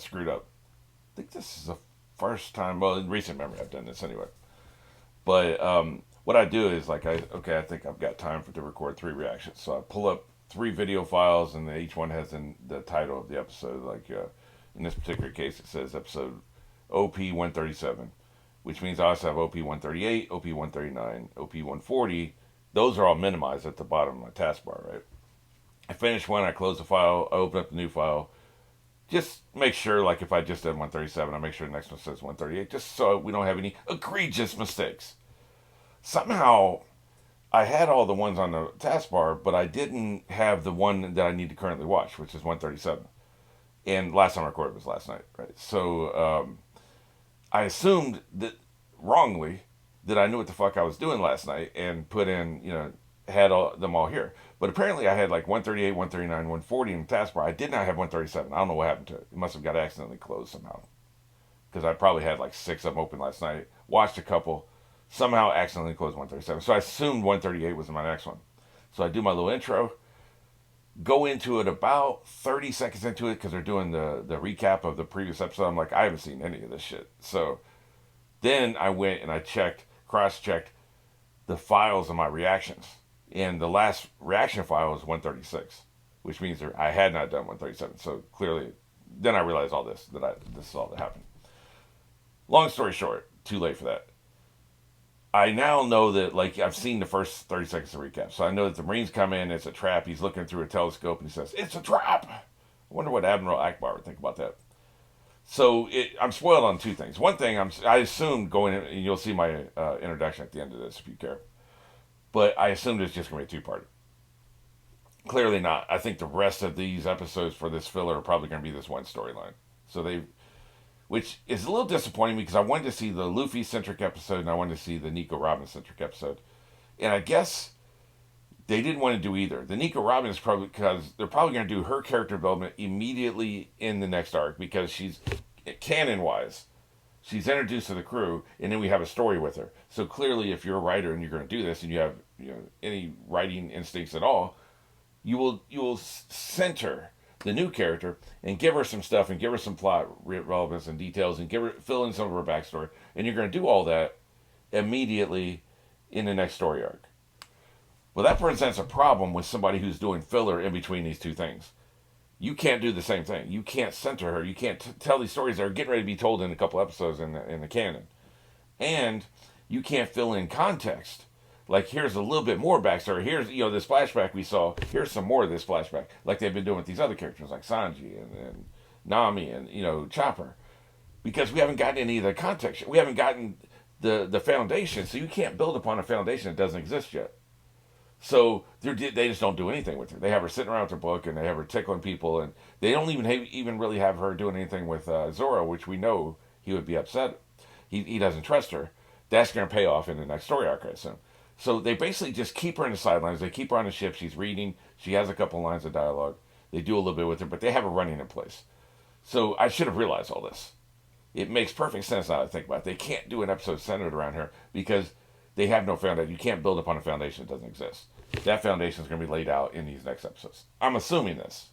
screwed up. I think this is the first time, well, in recent memory, I've done this anyway. But what I do is like, I think I've got time to record 3 reactions. So I pull up 3 video files, and each one has the title of the episode. Like in this particular case, it says episode OP 137, which means I also have OP 138, OP 139, OP 140. Those are all minimized at the bottom of my taskbar, right? I finish one, I close the file, I open up the new file. Just make sure, like if I just did 137, I make sure the next one says 138, just so we don't have any egregious mistakes. Somehow, I had all the ones on the taskbar, but I didn't have the one that I need to currently watch, which is 137. And last time I recorded was last night, right? So I assumed that wrongly that I knew what the fuck I was doing last night and put in, had them all here. But apparently I had like 138, 139, 140 in the taskbar. I did not have 137. I don't know what happened to it. It must have got accidentally closed somehow. Because I probably had like 6 of them open last night. Watched a couple. Somehow accidentally closed 137. So I assumed 138 was my next one. So I do my little intro. Go into it about 30 seconds into it because they're doing the recap of the previous episode. I'm like, I haven't seen any of this shit. So then I went and I cross-checked the files of my reactions. And the last reaction file was 136, which means I had not done 137. So clearly, then I realized all this, this is all that happened. Long story short, too late for that. I now know that, like, I've seen the first 30 seconds of recap. So I know that the Marines come in, it's a trap. He's looking through a telescope and he says, "It's a trap." I wonder what Admiral Akbar would think about that. So I'm spoiled on 2 things. One thing, I assumed going in, and you'll see my introduction at the end of this if you care. But I assumed it's just going to be a 2-parter. Clearly not. I think the rest of these episodes for this filler are probably going to be this one storyline. So which is a little disappointing because I wanted to see the Luffy centric episode and I wanted to see the Nico Robin centric episode. And I guess they didn't want to do either. The Nico Robin is probably because they're probably going to do her character development immediately in the next arc because she's, canon wise, she's introduced to the crew, and then we have a story with her. So clearly, if you're a writer and you're going to do this, and you have any writing instincts at all, you will center the new character and give her some stuff and give her some plot relevance and details and fill in some of her backstory, and you're going to do all that immediately in the next story arc. Well, that presents a problem with somebody who's doing filler in between these 2 things. You can't do the same thing. You can't center her. You can't tell these stories that are getting ready to be told in a couple episodes in the canon. And you can't fill in context. Like, here's a little bit more backstory. Here's, this flashback we saw. Here's some more of this flashback. Like they've been doing with these other characters, like Sanji and Nami and, Chopper. Because we haven't gotten any of the context. We haven't gotten the foundation. So you can't build upon a foundation that doesn't exist yet. So they just don't do anything with her. They have her sitting around with her book, and they have her tickling people, and they don't even really have her doing anything with Zoro, which we know he would be upset. He doesn't trust her. That's going to pay off in the next story arc, I assume. So they basically just keep her in the sidelines. They keep her on the ship. She's reading. She has a couple lines of dialogue. They do a little bit with her, but they have her running in place. So I should have realized all this. It makes perfect sense now that I think about it. They can't do an episode centered around her because they have no foundation. You can't build upon a foundation that doesn't exist. That foundation is going to be laid out in these next episodes. I'm assuming this,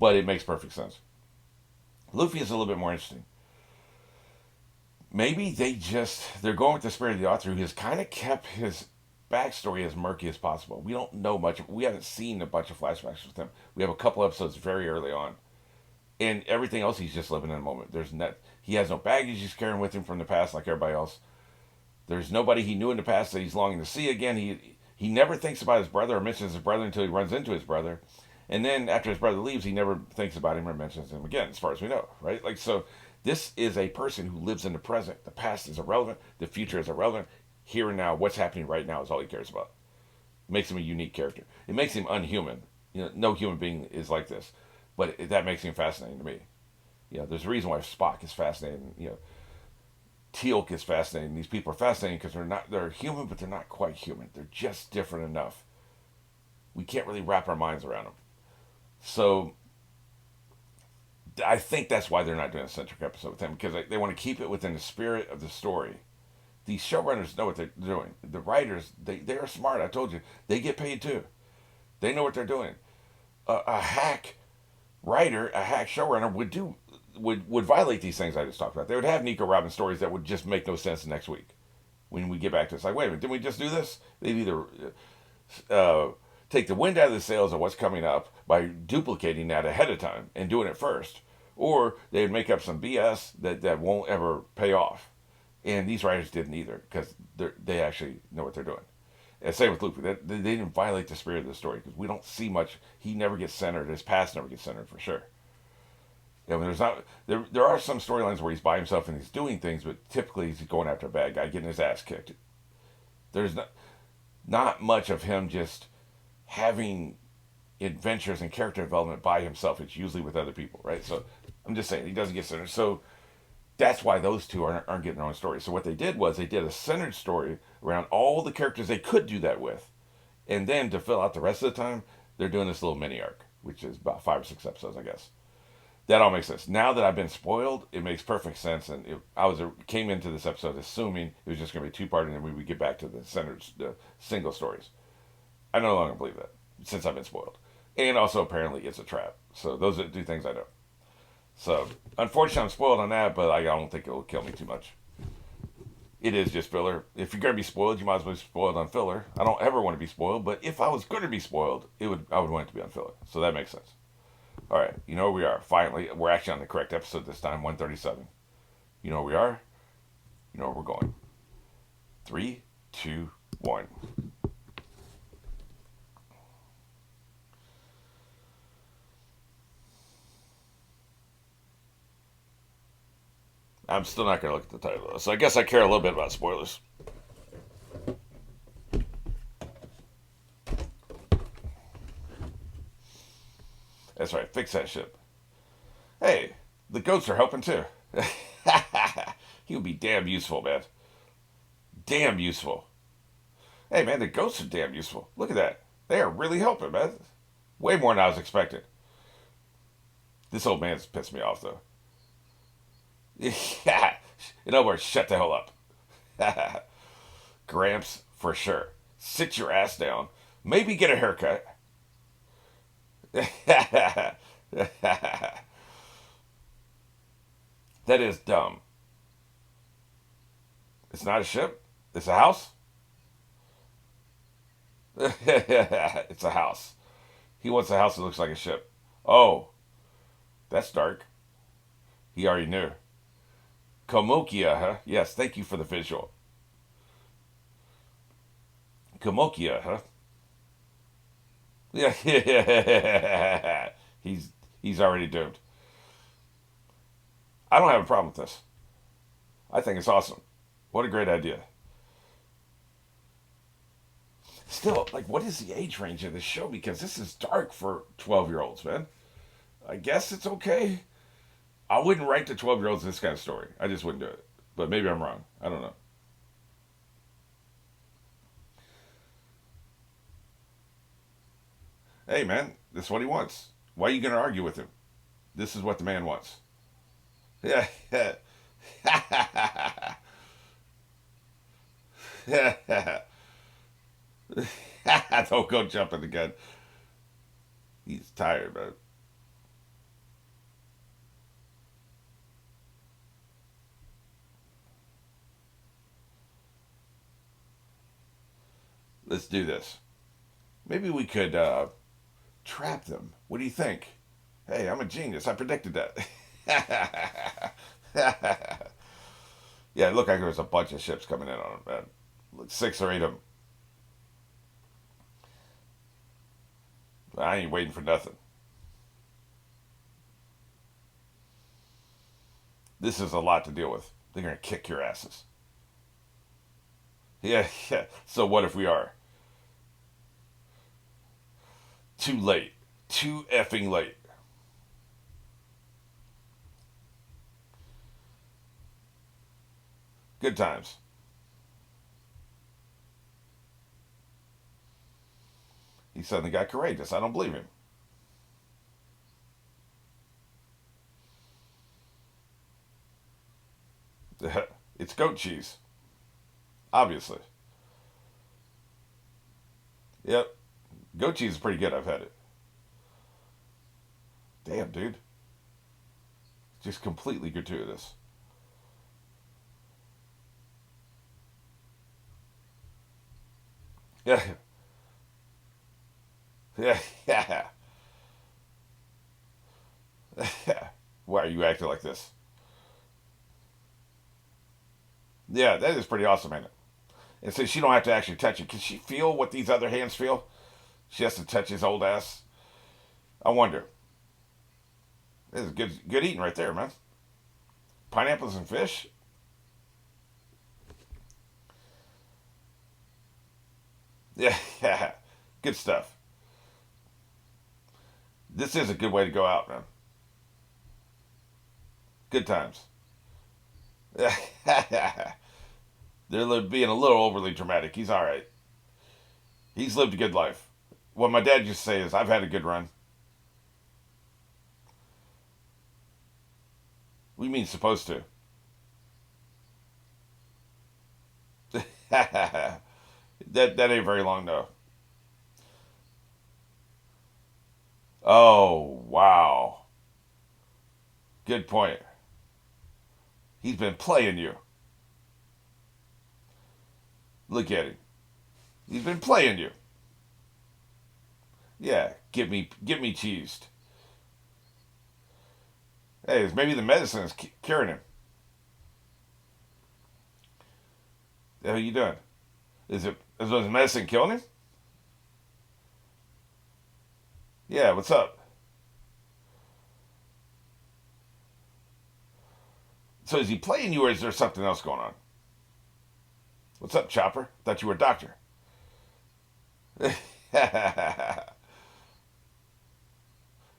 but it makes perfect sense. Luffy is a little bit more interesting. Maybe they're going with the spirit of the author who has kind of kept his backstory as murky as possible. We don't know much. We haven't seen a bunch of flashbacks with him. We have a couple episodes very early on. And everything else, he's just living in the moment. He has no baggage he's carrying with him from the past like everybody else. There's nobody he knew in the past that he's longing to see again. He never thinks about his brother or mentions his brother until he runs into his brother. And then after his brother leaves, he never thinks about him or mentions him again, as far as we know, right? Like, so this is a person who lives in the present. The past is irrelevant. The future is irrelevant. Here and now, what's happening right now is all he cares about. It makes him a unique character. It makes him unhuman. No human being is like this. But that makes him fascinating to me. There's a reason why Spock is fascinating. Teal'c is fascinating. These people are fascinating because they're human, but they're not quite human. They're just different enough. We can't really wrap our minds around them. So I think that's why they're not doing a centric episode with him, because they want to keep it within the spirit of the story. These showrunners know what they're doing. The writers, they're smart. I told you, they get paid too. They know what they're doing. A hack writer, a hack showrunner would do would violate these things I just talked about. They would have Nico Robin stories that would just make no sense next week when we get back to it. It's like, wait a minute, didn't we just do this? They'd either uh, take the wind out of the sails of what's coming up by duplicating that ahead of time and doing it first, or they'd make up some BS that won't ever pay off. And these writers didn't either because they actually know what they're doing. And same with Luffy. They didn't violate the spirit of the story because we don't see much. He never gets centered. His past never gets centered for sure. Yeah, I mean, there's not there are some storylines where he's by himself and he's doing things, but typically he's going after a bad guy, getting his ass kicked. There's not much of him just having adventures and character development by himself. It's usually with other people, right? So I'm just saying he doesn't get centered. So that's why those two aren't getting their own story. So what they did was they did a centered story around all the characters they could do that with, and then to fill out the rest of the time, they're doing this little mini arc, which is about 5 or 6 episodes, I guess. That all makes sense. Now that I've been spoiled, it makes perfect sense. And came into this episode assuming it was just going to be two-part, and then we would get back to the single stories. I no longer believe that since I've been spoiled, and also apparently it's a trap. So those are the two things I know. So unfortunately, I'm spoiled on that, but I don't think it will kill me too much. It is just filler. If you're going to be spoiled, you might as well be spoiled on filler. I don't ever want to be spoiled, but if I was going to be spoiled, I would want it to be on filler. So that makes sense. All right, you know where we are. Finally, we're actually on the correct episode this time, 137. You know where we are. You know where we're going. 3, 2, 1. I'm still not going to look at the title, though, so I guess I care a little bit about spoilers. That's right, fix that ship. Hey, the goats are helping too. He would be damn useful, man. Damn useful. Hey, man, the goats are damn useful. Look at that. They are really helping, man. Way more than I was expecting. This old man's pissed me off, though. In other words, shut the hell up. Gramps, for sure. Sit your ass down. Maybe get a haircut. That is dumb. It's not a ship. It's a house. It's a house. He wants a house that looks like a ship. Oh, that's dark. He already knew. Komokia, huh? Yes, thank you for the visual. Komokia, huh? Yeah, he's already doomed. I don't have a problem with this. I think it's awesome. What a great idea. Still, like, what is the age range of this show? Because this is dark for 12-year-olds, man. I guess it's okay. I wouldn't write to 12-year-olds this kind of story. I just wouldn't do it. But maybe I'm wrong. I don't know. Hey, man, this is what he wants. Why are you going to argue with him? This is what the man wants. Yeah. Don't go jumping the gun. He's tired, man. Let's do this. Maybe we could trap them. What do you think? Hey, I'm a genius. I predicted that. Yeah, it looked like there was a bunch of ships coming in on them, man. Like 6 or 8 of them. I ain't waiting for nothing. This is a lot to deal with. They're gonna kick your asses. Yeah, yeah. So what if we are? Too late. Too effing late. Good times. He suddenly got courageous. I don't believe him. It's goat cheese. Obviously. Yep. Goat cheese is pretty good. I've had it. Damn, dude. Just completely gratuitous. Yeah, yeah, yeah. Why are you acting like this? Yeah, that is pretty awesome, ain't it? And so she don't have to actually touch it. Can she feel what these other hands feel? She has to touch his old ass. I wonder. This is good eating right there, man. Pineapples and fish. Yeah, yeah. Good stuff. This is a good way to go out, man. Good times. They're being a little overly dramatic. He's all right. He's lived a good life. What my dad used to say is, "I've had a good run." We mean supposed to. That ain't very long though. Oh wow, good point. He's been playing you. Look at him. He's been playing you. Yeah, get me cheesed. Hey, maybe the medicine is curing him. The hell are you doing? Is the medicine killing him? Yeah, what's up? So is he playing you, or is there something else going on? What's up, Chopper? Thought you were a doctor.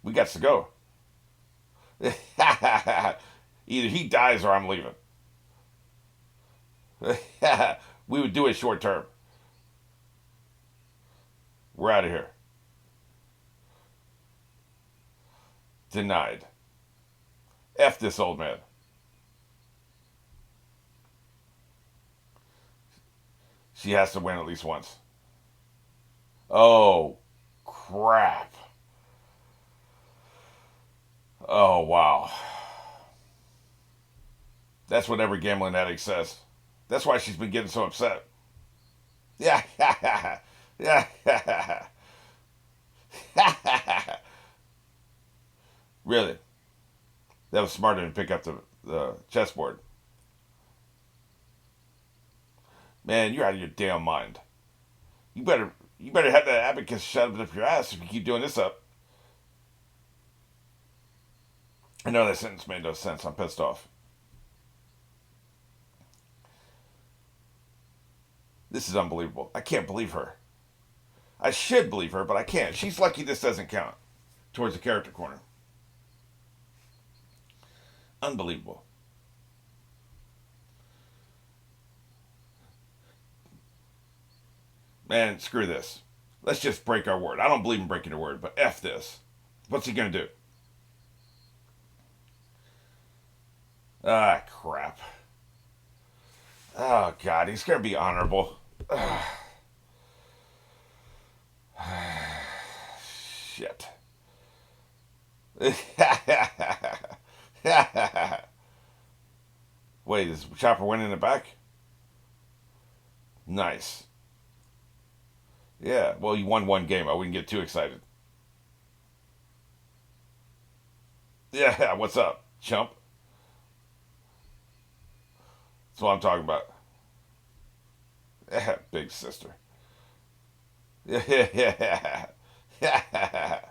We got to go. Either he dies or I'm leaving. We would do it short term. We're out of here. Denied. F this old man. She has to win at least once. Oh, crap. Oh, wow. That's what every gambling addict says. That's why she's been getting so upset. Yeah, yeah, really. That was smarter than pick up the chessboard. Man, you're out of your damn mind. You better you better have that abacus shoved up your ass if you keep doing this up. I know that sentence made no sense. I'm pissed off. This is unbelievable. I can't believe her. I should believe her, but I can't. She's lucky this doesn't count towards the character corner. Unbelievable. Man, screw this. Let's just break our word. I don't believe in breaking a word, but F this. What's he gonna do? Ah, crap. Oh, God, he's gonna be honorable. Shit. Wait, is Chopper winning it back? Nice. Yeah, well, you won one game. I wouldn't get too excited. Yeah, what's up, chump? That's what I'm talking about. Yeah, big sister. Yeah, yeah.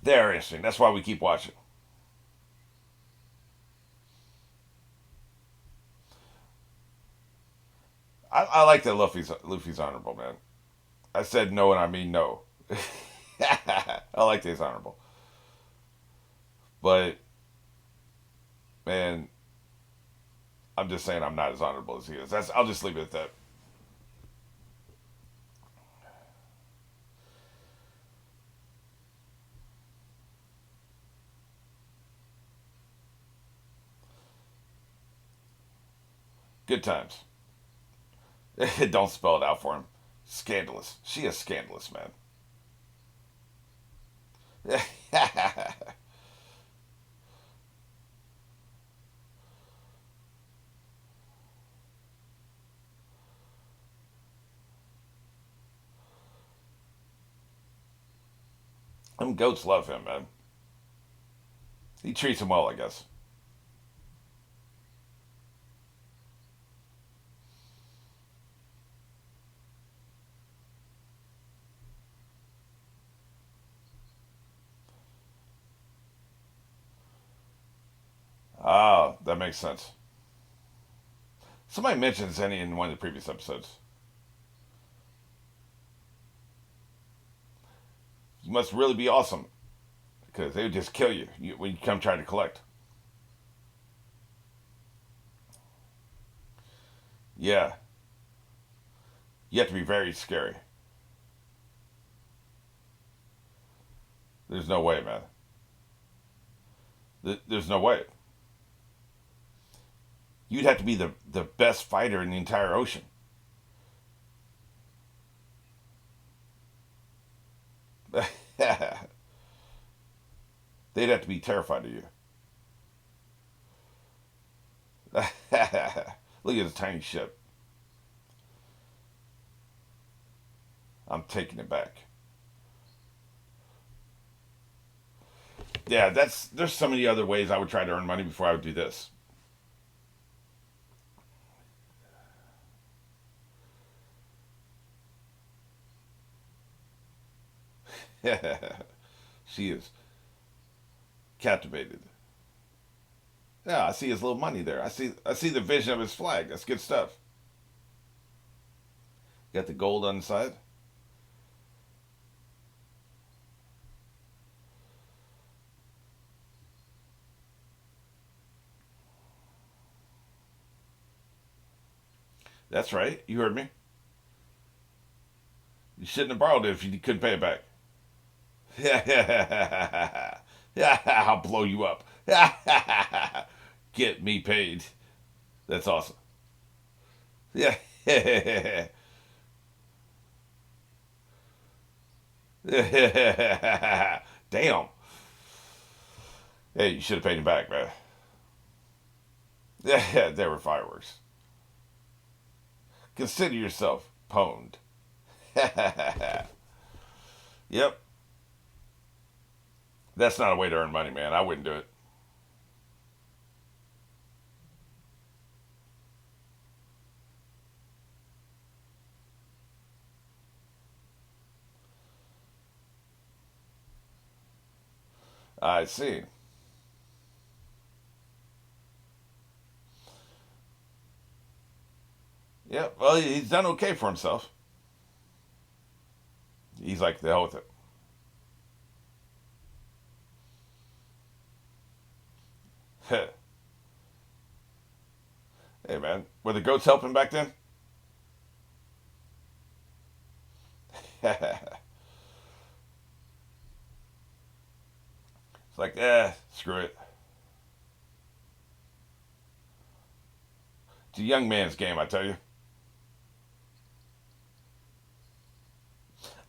They're interesting. That's why we keep watching. I like that Luffy's honorable, man. I said no and I mean no. I like that he's honorable. But, man, I'm just saying I'm not as honorable as he is. I'll just leave it at that. Good times. Don't spell it out for him. Scandalous. She is scandalous, man. Them goats love him, man. He treats them well, I guess. Ah, that makes sense. Somebody mentions any in one of the previous episodes. You must really be awesome because they would just kill you when you come try to collect. Yeah, you have to be very scary. There's no way, man. There's no way. You'd have to be the best fighter in the entire ocean. They'd have to be terrified of you. Look at this tiny ship. I'm taking it back. Yeah, there's so many other ways I would try to earn money before I would do this. She is captivated. Yeah, I see his little money there. I see the vision of his flag. That's good stuff. Got the gold on the side. That's right. You heard me. You shouldn't have borrowed it if you couldn't pay it back. Yeah, I'll blow you up. Get me paid. That's awesome. Yeah. Damn. Hey, you should have paid him back, man. Yeah, there were fireworks. Consider yourself pwned. Yep. That's not a way to earn money, man. I wouldn't do it. I see. Yep. Well, he's done okay for himself. He's like, the hell with it. Hey, man. Were the goats helping back then? It's like, screw it. It's a young man's game, I tell you.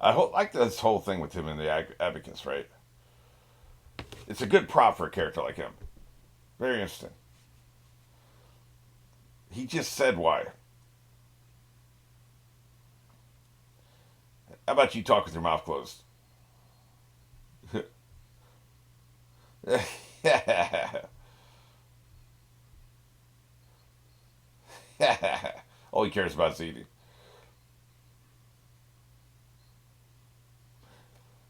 Like this whole thing with him and the abacus, right? It's a good prop for a character like him. Very interesting. He just said why. How about you talk with your mouth closed? All he cares about is eating.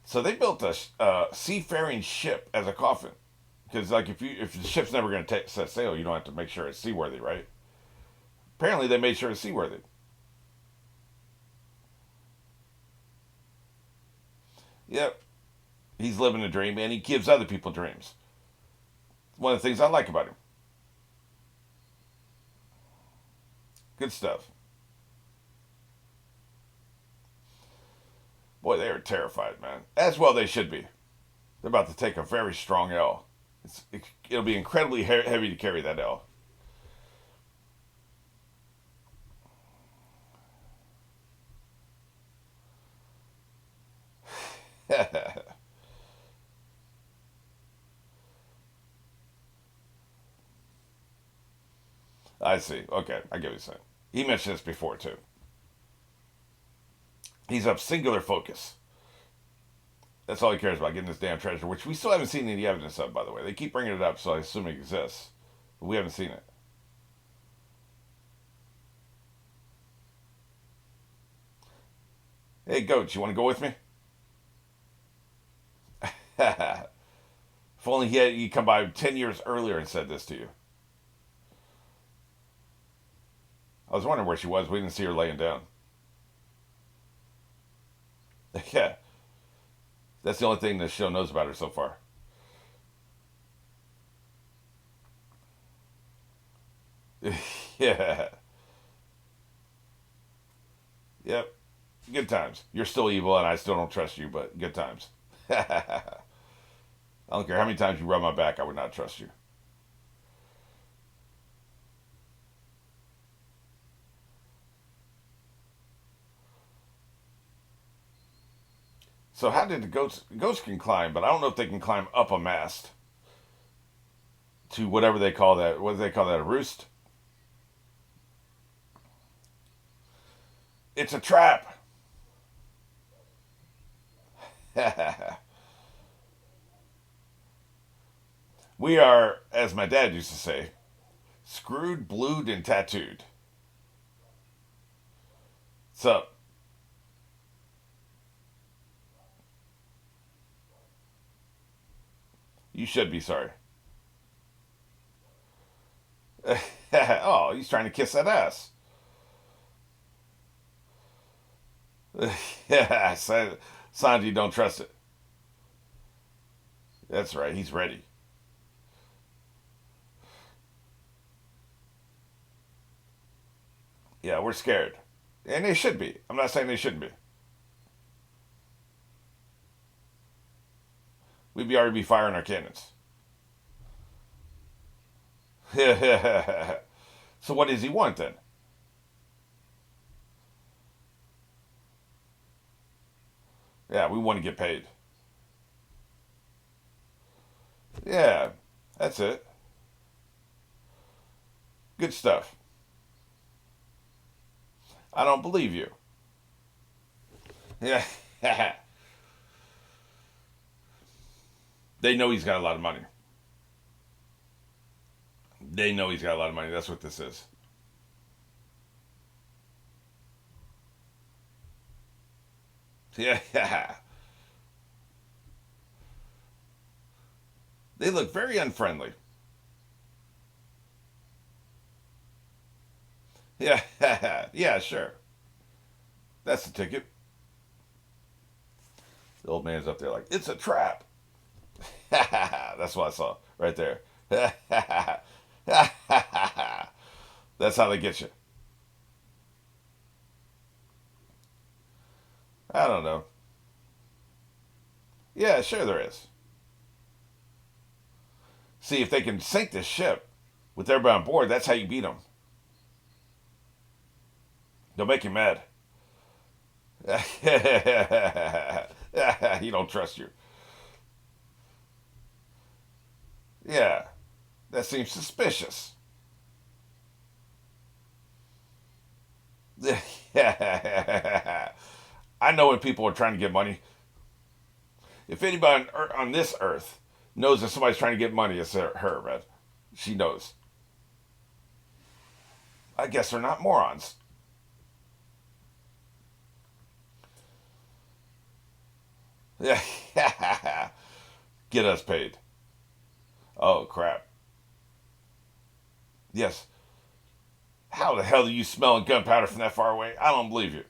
So they built a seafaring ship as a coffin, because like if the ship's never going to set sail, you don't have to make sure it's seaworthy, right? Apparently, they made sure it's seaworthy. Yep, he's living a dream, and he gives other people dreams. One of the things I like about him. Good stuff. Boy, they are terrified, man. As well, they should be. They're about to take a very strong L. It'll be incredibly heavy to carry that L. I see. Okay, I get what you're saying. He mentioned this before too. He's of singular focus. That's all he cares about, getting this damn treasure, which we still haven't seen any evidence of, by the way. They keep bringing it up, so I assume it exists. But we haven't seen it. Hey, Goat, you want to go with me? If only he come by 10 years earlier and said this to you. I was wondering where she was. We didn't see her laying down. Yeah, that's the only thing this show knows about her so far. Yeah. Yep. Good times. You're still evil, and I still don't trust you, but good times. I don't care how many times you rub my back, I would not trust you. So how did the goats can climb, but I don't know if they can climb up a mast to whatever they call that. What do they call that? A roost? It's a trap. We are, as my dad used to say, screwed, blued, and tattooed. So you should be sorry. Oh, he's trying to kiss that ass. Yeah, Sanji don't trust it. That's right, he's ready. Yeah, we're scared. And they should be. I'm not saying they shouldn't be. We'd be already be firing our cannons. So what does he want then? Yeah, we want to get paid. Yeah, that's it. Good stuff. I don't believe you. Yeah. They know he's got a lot of money. They know he's got a lot of money. That's what this is. Yeah. They look very unfriendly. Yeah. Yeah, sure. That's the ticket. The old man's up there like, it's a trap. That's what I saw right there. That's how they get you. I don't know. Yeah, sure there is. See, if they can sink this ship with everybody on board, that's how you beat them. They'll make you mad. He don't trust you. Yeah, that seems suspicious. I know when people are trying to get money. If anybody on this earth knows that somebody's trying to get money, it's her, man. She knows. I guess they're not morons. Yeah. Get us paid. Oh, crap. Yes. How the hell are you smelling gunpowder from that far away? I don't believe you.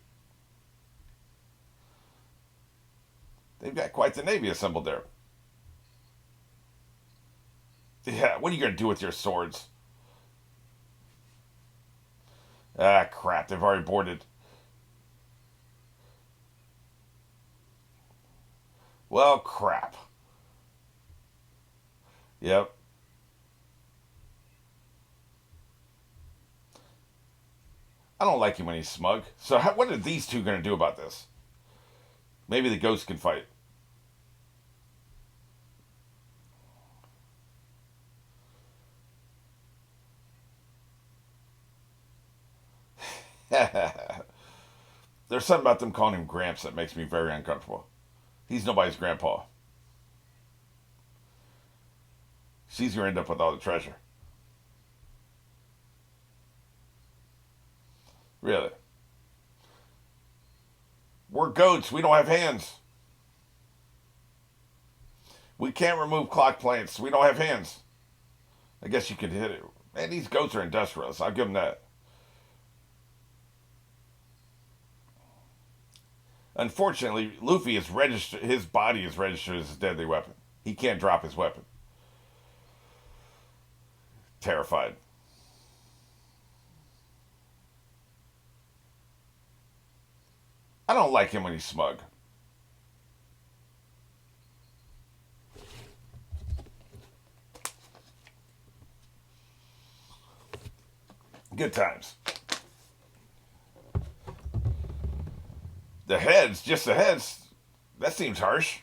They've got quite the navy assembled there. Yeah, what are you going to do with your swords? Ah, crap. They've already boarded. Well, crap. Yep. I don't like him when he's smug. So, what are these two going to do about this? Maybe the ghost can fight. There's something about them calling him Gramps that makes me very uncomfortable. He's nobody's grandpa. She's gonna end up with all the treasure. Really? We're goats. We don't have hands. We can't remove clock plants. We don't have hands. I guess you could hit it. Man, these goats are industrious. I'll give them that. Unfortunately, Luffy is registered. His body is registered as a deadly weapon. He can't drop his weapon. Terrified. I don't like him when he's smug. Good times. The heads, just the heads. That seems harsh.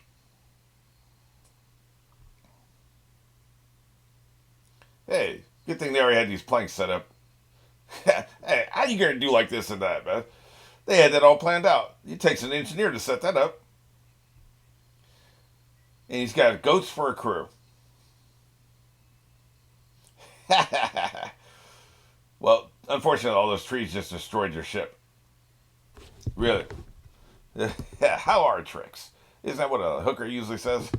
Hey, good thing they already had these planks set up. Hey, how you gonna do like this and that, man? They had that all planned out. It takes an engineer to set that up. And he's got goats for a crew. Well, unfortunately, all those trees just destroyed your ship. Really? How are tricks? Isn't that what a hooker usually says?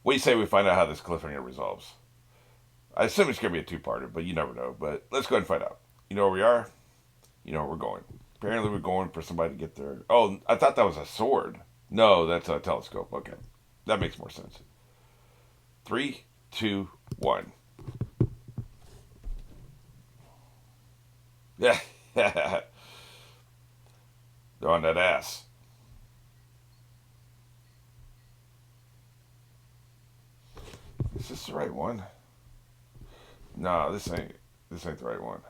What do you say we find out how this cliffhanger resolves? I assume it's going to be a two-parter, but you never know. But let's go ahead and find out. You know where we are? You know where we're going. Apparently we're going for somebody to get there. Oh, I thought that was a sword. No, that's a telescope. Okay. That makes more sense. Three, two, one. Yeah. They're on that ass. Is this the right one? No, this ain't the right one.